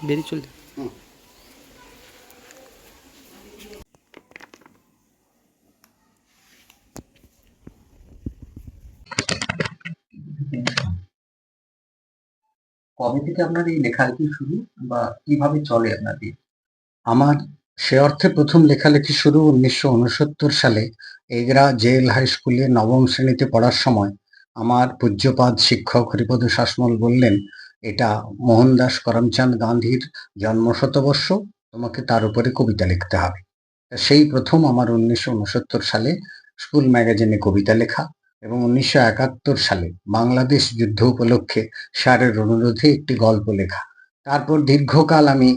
বেরিয়ে চলছে। কবে থেকে আপনার এই লেখালেখি শুরু বা কিভাবে চলে আপনার দিন? আমার সে অর্থে প্রথম লেখালেখি শুরু ১৯৬৯ সালে এগরা জেল হাই স্কুলে নবম শ্রেণীতে পড়ার সময় আমার পূজ্যপাদ শিক্ষক হরিপদ শাসমল বললেন, "এটা মোহনদাস করমচাঁদ গান্ধীর জন্মশতবর্ষ, তোমাকে তার উপরে কবিতা লিখতে হবে।" তা সেই প্রথম আমার ১৯৬৯ সালে স্কুল ম্যাগাজিনে কবিতা লেখা এবং ১৯৭১ সালে বাংলাদেশ যুদ্ধ উপলক্ষে স্যারের অনুরোধে একটি গল্প লেখা। তারপর দীর্ঘকাল আমি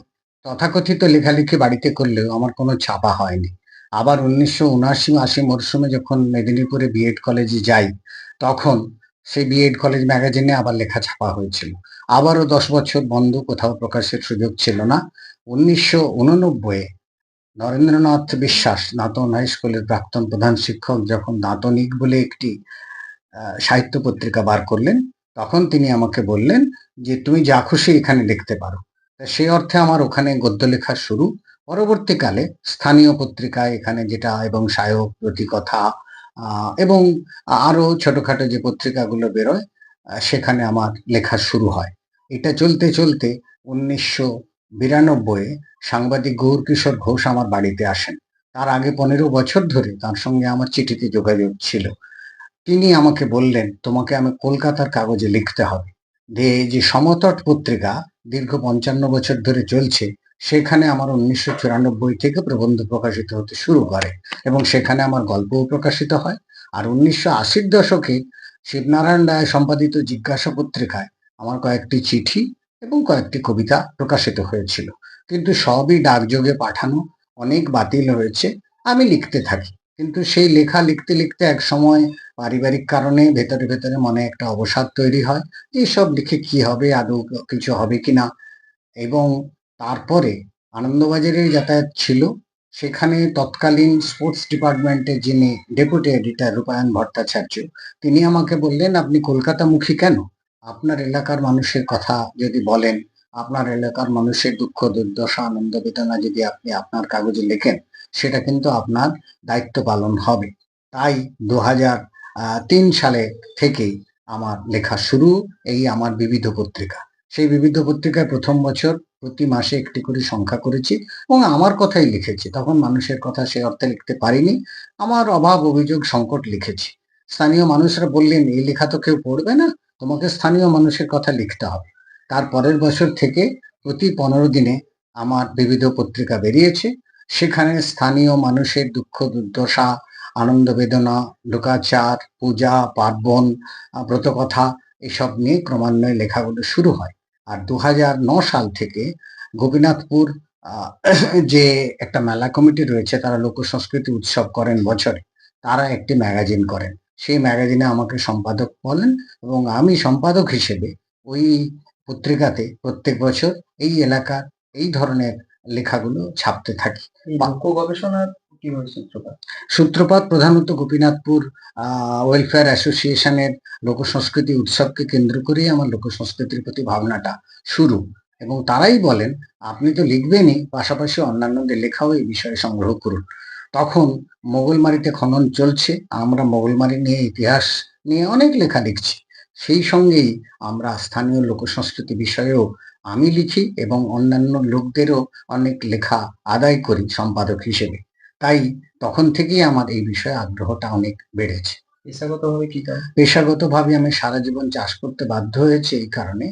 তথাকথিত লেখালেখি বাড়িতে করলেও আমার কোনো ছাপা হয়নি। আবার ১৯৭৯-৮০ মরশুমে যখন মেদিনীপুরে বিএড কলেজে যাই, তখন সেই বিএড কলেজ ম্যাগাজিনে আবার লেখা ছাপা হয়েছিল। আবারও ১০ বছর বন্ধ, কোথাও প্রকাশের সুযোগ ছিল না। ১৯৮৯-এ নরেন্দ্রনাথ বিশ্বাস দাঁতন হাই স্কুলের প্রাক্তন প্রধান শিক্ষক যখন দাঁতনিক বলে একটি সাহিত্য পত্রিকা বার করলেন, তখন তিনি আমাকে বললেন যে, "তুমি যা খুশি এখানে লিখতে পারো।" তা সেই অর্থে আমার ওখানে গদ্য লেখা শুরু। পরবর্তীকালে স্থানীয় পত্রিকায় এখানে যেটা এবং সায়ক, প্রতিকথা এবং আরো ছোটখাটো যে পত্রিকাগুলো বেরোয়, সেখানে আমার লেখা শুরু হয়। এটা চলতে, চলতে ১৯৯২-এ সাংবাদিক গৌরকিশোর ঘোষ আমার বাড়িতে আসেন। তার আগে ১৫ বছর ধরে তার সঙ্গে আমার চিঠিতে যোগাযোগ ছিল। তিনি আমাকে বললেন, "তোমাকে আমি কলকাতার কাগজে লিখতে হবে।" যে সমতট পত্রিকা দীর্ঘ ৫৫ বছর ধরে চলছে, সেখানে আমার ১৯৯৪ থেকে প্রবন্ধ প্রকাশিত হতে শুরু করে এবং সেখানে আমার গল্পও প্রকাশিত হয়। আর ১৯৮০-র দশকে শিবনারায়ণ রায় সম্পাদিত জিজ্ঞাসা পত্রিকায় আমার কয়েকটি চিঠি এবং কয়েকটি কবিতা প্রকাশিত হয়েছিল। কিন্তু সবই ডাকযোগে পাঠানো, অনেক বাতিল হয়েছে। আমি লিখতে থাকি। কিন্তু সেই লেখা লিখতে, লিখতে একসময় পারিবারিক কারণে ভেতরে, ভেতরে মনে একটা অবসাদ তৈরি হয় যে এসব লিখে কি হবে? আদৌ কিছু হবে কিনা? এবং তারপরে আনন্দবাজারে যাতায়াত ছিল, সেখানে তৎকালীন স্পোর্টস ডিপার্টমেন্টের যিনি ডেপুটি এডিটর রূপায়ণ ভট্টাচার্য, তিনি আমাকে বললেন, "আপনি কলকাতামুখী কেন? আপনার এলাকার মানুষের কথা যদি বলেন, আপনার এলাকার মানুষের দুঃখ দুর্দশা আনন্দ বেদনা যদি আপনি আপনার কাগজে লেখেন, সেটা কিন্তু আপনার দায়িত্ব পালন হবে।" তাই ২০০৩ সালে থেকেই আমার লেখা শুরু, এই আমার বিবিধ পত্রিকা। সেই বিবিধ পত্রিকায় প্রথম বছর প্রতি মাসে একটি করে সংখ্যা করেছি এবং আমার কথাই লিখেছি। তখন মানুষের কথা সে অর্থে লিখতে পারিনি। আমার অভাব, অভিযোগ, সংকট লিখেছি। স্থানীয় মানুষরা বললেন, "এই লেখা তো কেউ পড়বে না, তোমাকে স্থানীয় মানুষের কথা লিখতে হবে।" তার পরের বছর থেকে প্রতি ১৫ দিনে আমার বিবিধ পত্রিকা বেরিয়েছে। সেখানে স্থানীয় মানুষের দুঃখ দুর্দশা, আনন্দ বেদনা, লোকাচার, পূজা পার্বণ, ব্রতকথা এসব নিয়ে ক্রমান্বয়ে লেখাগুলো শুরু হয়। আর ২০০৯ সাল থেকে গোপীনাথপুর যে একটা মেলা কমিটি রয়েছে, তারা লোক সংস্কৃতি উৎসব করেন বছরে, তারা একটি ম্যাগাজিন করেন। সেই ম্যাগাজিনে আমাকে সম্পাদক বলেন এবং আমি সম্পাদক হিসেবে ওই পত্রিকাতে প্রত্যেক বছর এই এলাকার এই ধরনের লেখাগুলো ছাপতে থাকি। এই লোক গবেষণার কিভাবে সূত্রপাত? সূত্রপাত প্রধানত গোপীনাথপুর ওয়েলফেয়ার অ্যাসোসিয়েশনের লোকসংস্কৃতি উৎসবকে কেন্দ্র করেই আমার লোকসংস্কৃতির প্রতি ভাবনাটা শুরু। এবং তারাই বলেন, "আপনি তো লিখবেনই, পাশাপাশি অন্যান্যদের লেখাও এই বিষয়ে সংগ্রহ করুন।" তখন মোগলমারিতে খনন চলছে। আমরা মোগলমারি নিয়ে, ইতিহাস নিয়ে অনেক লেখা লিখছি। সেই সঙ্গেই আমরা স্থানীয় লোকসংস্কৃতি বিষয়েও আমি লিখি এবং অন্যান্য লোকদেরও অনেক লেখা আদায় করি সম্পাদক হিসেবে। তাই তখন থেকেই আমার এই বিষয়ে আগ্রহটা অনেক বেড়েছে। পেশাগতভাবে কি কাজ? পেশাগতভাবে আমি সারা জীবন চাষ করতে বাধ্য হয়েছি এই কারণে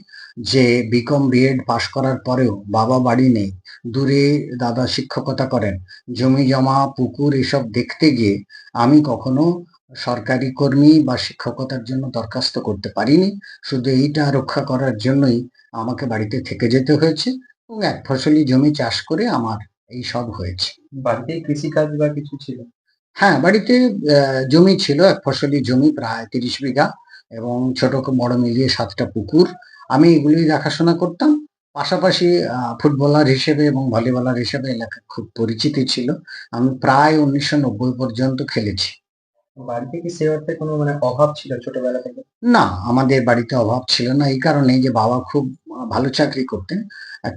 যে বিকম, বিএড পাশ করার পরেও বাবা বাড়ি নেই। দূরে দাদা শিক্ষকতা করেন। জমি জমা, পুকুর এসব দেখতে গিয়ে আমি কখনো সরকারি কর্মী বা শিক্ষকতার জন্য দরখাস্ত করতে পারিনি। শুধু এইটা রক্ষা করার জন্যই আমাকে বাড়িতে থেকে যেতে হয়েছে এবং এক ফসলি জমি চাষ করে আমার এইসব হয়েছে। বাড়িতেই কৃষিকাজ বা কিছু ছিল? হ্যাঁ, বাড়িতে জমি ছিল, এক ফসলি জমি প্রায় ৩০ বিঘা এবং ছোট বড় মিলিয়ে ৭ টা পুকুর। আমি এগুলোই দেখাশোনা করতাম। পাশাপাশি ফুটবলার হিসেবে এবং ভলিবলার হিসেবে এলাকায় খুব পরিচিতি ছিল। আমি প্রায় ১৯৯০ পর্যন্ত খেলেছি। বাড়িতে কি সে অর্থে কোনো অভাব ছিল ছোটবেলা থেকে? না, আমাদের বাড়িতে অভাব ছিল না এই কারণেই যে বাবা খুব ভালো চাকরি করতেন।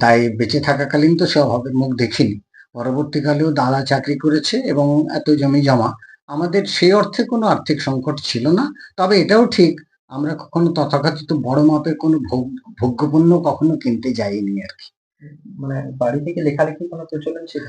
তাই বেঁচে থাকাকালীন তো সে অভাবের মুখ দেখিনি। পরবর্তীকালেও দাদা চাকরি করেছে এবং এত জমি-জমা। আমাদের সেই অর্থে কোনো আর্থিক সংকট ছিল না। তবে এটাও ঠিক, আমরা কখনো তথাকথিত বড় মাপের কোনো ভোগ্যপণ্য কখনো কিনতে যাইনি আরকি। মানে বাড়ি থেকে লেখালেখির কোনো প্রচলন ছিল?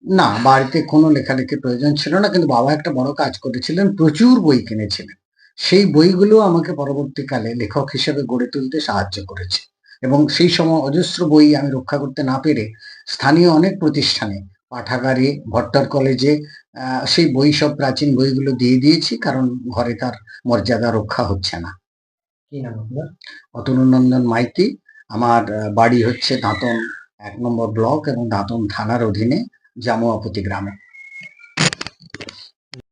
না, বাড়িতে কোনো লেখালেখির প্রয়োজন ছিল না। কিন্তু বাবা একটা বড় কাজ করেছিলেন, প্রচুর বই কিনেছিলেন। সেই বইগুলো আমাকে পরবর্তীকালে লেখক হিসেবে গড়ে তুলতে সাহায্য করেছে। এবং সেই সময় অজস্র বই আমি রক্ষা করতে না পেরে স্থানীয় অনেক প্রতিষ্ঠানে, পাঠাগারে, ভট্টার কলেজে সেই বই সব প্রাচীন বইগুলো দিয়ে দিয়েছি, কারণ ঘরে তার মর্যাদা রক্ষা হচ্ছে না। কি নাম আপনার? অতনুনন্দন মাইতি। আমার বাড়ি হচ্ছে দাঁতন ১ নম্বর ব্লক এবং দাঁতন থানার অধীনে জামুয়াপতি গ্রামে।